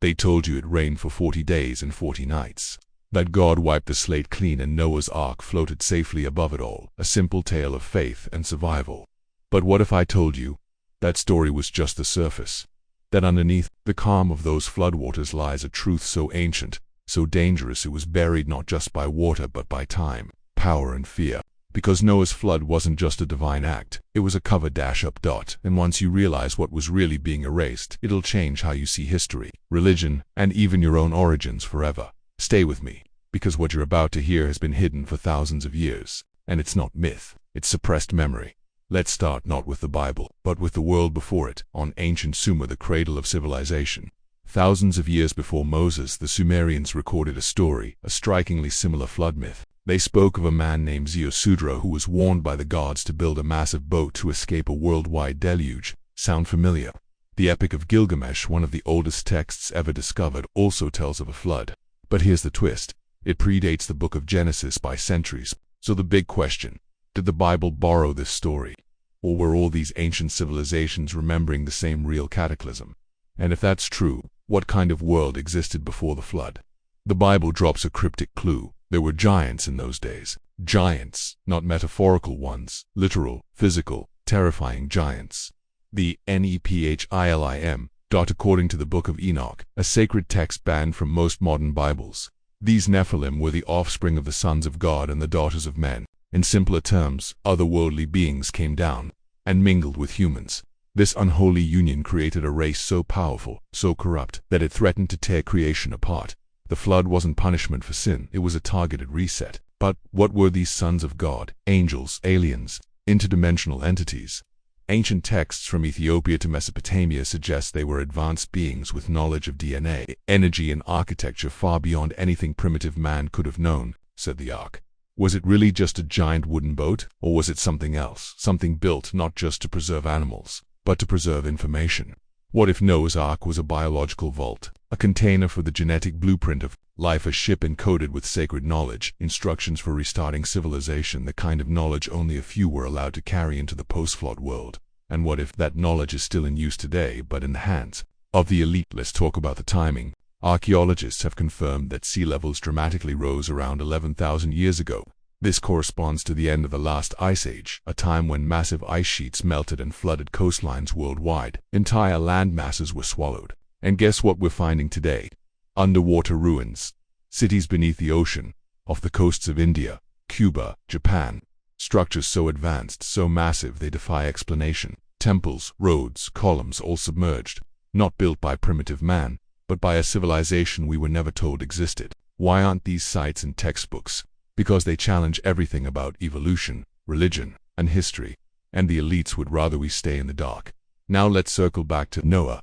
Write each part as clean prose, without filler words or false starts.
They told you it rained for 40 days and 40 nights. That God wiped the slate clean and Noah's Ark floated safely above it all, a simple tale of faith and survival. But what if I told you that story was just the surface? That underneath the calm of those floodwaters lies a truth so ancient, so dangerous it was buried not just by water but by time, power and fear. Because Noah's flood wasn't just a divine act, it was a cover-up dot, and once you realize what was really being erased, it'll change how you see history, religion, and even your own origins forever. Stay with me, because what you're about to hear has been hidden for thousands of years, and it's not myth, it's suppressed memory. Let's start not with the Bible, but with the world before it, on ancient Sumer, the cradle of civilization. Thousands of years before Moses, the Sumerians recorded a story, a strikingly similar flood myth. They spoke of a man named Ziusudra who was warned by the gods to build a massive boat to escape a worldwide deluge. Sound familiar? The Epic of Gilgamesh, one of the oldest texts ever discovered, also tells of a flood. But here's the twist. It predates the book of Genesis by centuries. So the big question, did the Bible borrow this story? Or were all these ancient civilizations remembering the same real cataclysm? And if that's true, what kind of world existed before the flood? The Bible drops a cryptic clue. There were giants in those days. Giants, not metaphorical ones, literal, physical, terrifying giants. The Nephilim, according to the Book of Enoch, a sacred text banned from most modern Bibles. These Nephilim were the offspring of the sons of God and the daughters of men. In simpler terms, otherworldly beings came down and mingled with humans. This unholy union created a race so powerful, so corrupt, that it threatened to tear creation apart. The flood wasn't punishment for sin, it was a targeted reset. But what were these sons of God? Angels, aliens, interdimensional entities? Ancient texts from Ethiopia to Mesopotamia suggest they were advanced beings with knowledge of DNA, energy, and architecture far beyond anything primitive man could have known, said the Ark. Was it really just a giant wooden boat, or was it something else, something built not just to preserve animals, but to preserve information? What if Noah's Ark was a biological vault, a container for the genetic blueprint of life, a ship encoded with sacred knowledge, instructions for restarting civilization, the kind of knowledge only a few were allowed to carry into the post-flood world? And what if that knowledge is still in use today, but in the hands of the elite? Let's talk about the timing. Archaeologists have confirmed that sea levels dramatically rose around 11,000 years ago. This corresponds to the end of the last ice age, a time when massive ice sheets melted and flooded coastlines worldwide. Entire land masses were swallowed. And guess what we're finding today? Underwater ruins. Cities beneath the ocean, off the coasts of India, Cuba, Japan. Structures so advanced, so massive they defy explanation. Temples, roads, columns, all submerged. Not built by primitive man, but by a civilization we were never told existed. Why aren't these sites in textbooks? Because they challenge everything about evolution, religion, and history, and the elites would rather we stay in the dark. Now let's circle back to Noah.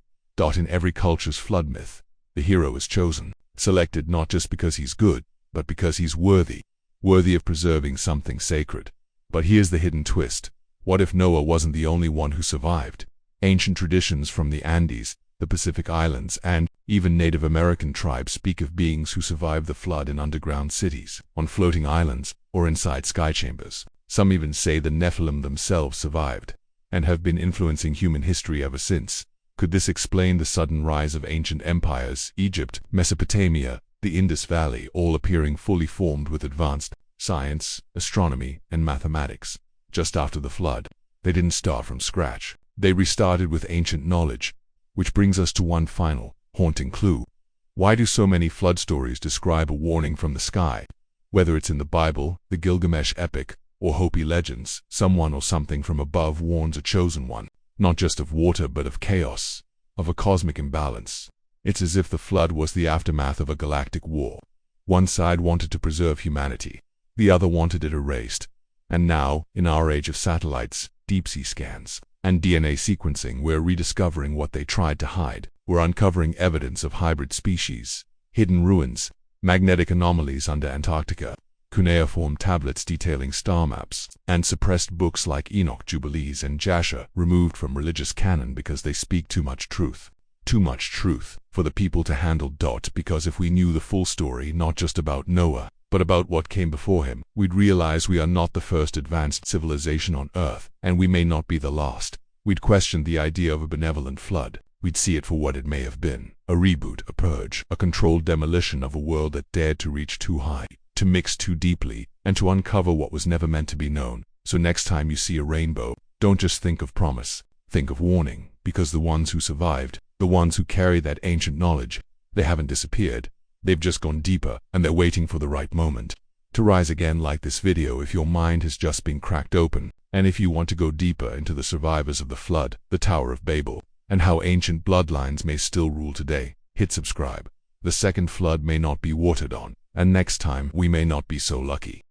In every culture's flood myth, the hero is chosen, selected not just because he's good, but because he's worthy of preserving something sacred. But here's the hidden twist. What if Noah wasn't the only one who survived? Ancient traditions from the Andes, the Pacific Islands, and even Native American tribes speak of beings who survived the flood in underground cities, on floating islands, or inside sky chambers. Some even say the Nephilim themselves survived, and have been influencing human history ever since. Could this explain the sudden rise of ancient empires, Egypt, Mesopotamia, the Indus Valley, all appearing fully formed with advanced science, astronomy, and mathematics? Just after the flood, they didn't start from scratch. They restarted with ancient knowledge. Which brings us to one final, haunting clue. Why do so many flood stories describe a warning from the sky? Whether it's in the Bible, the Gilgamesh epic, or Hopi legends, someone or something from above warns a chosen one, not just of water but of chaos, of a cosmic imbalance. It's as if the flood was the aftermath of a galactic war. One side wanted to preserve humanity, the other wanted it erased. And now, in our age of satellites, deep-sea scans, and DNA sequencing, we're rediscovering what they tried to hide. We're uncovering evidence of hybrid species, hidden ruins, magnetic anomalies under Antarctica, cuneiform tablets detailing star maps, and suppressed books like Enoch, Jubilees, and Jasher, removed from religious canon because they speak too much truth. Too much truth for the people to handle. Because if we knew the full story, not just about Noah, but about what came before him, we'd realize we are not the first advanced civilization on Earth, and we may not be the last. We'd question the idea of a benevolent flood. we'd see it for what it may have been: a reboot, a purge, a controlled demolition of a world that dared to reach too high, to mix too deeply, and to uncover what was never meant to be known. So next time you see a rainbow, don't just think of promise, think of warning, because the ones who survived, the ones who carry that ancient knowledge, they haven't disappeared, they've just gone deeper, and they're waiting for the right moment to rise again. Like this video if your mind has just been cracked open, and if you want to go deeper into the survivors of the flood, the Tower of Babel, and how ancient bloodlines may still rule today, hit subscribe. The second flood may not be watered on, and next time we may not be so lucky.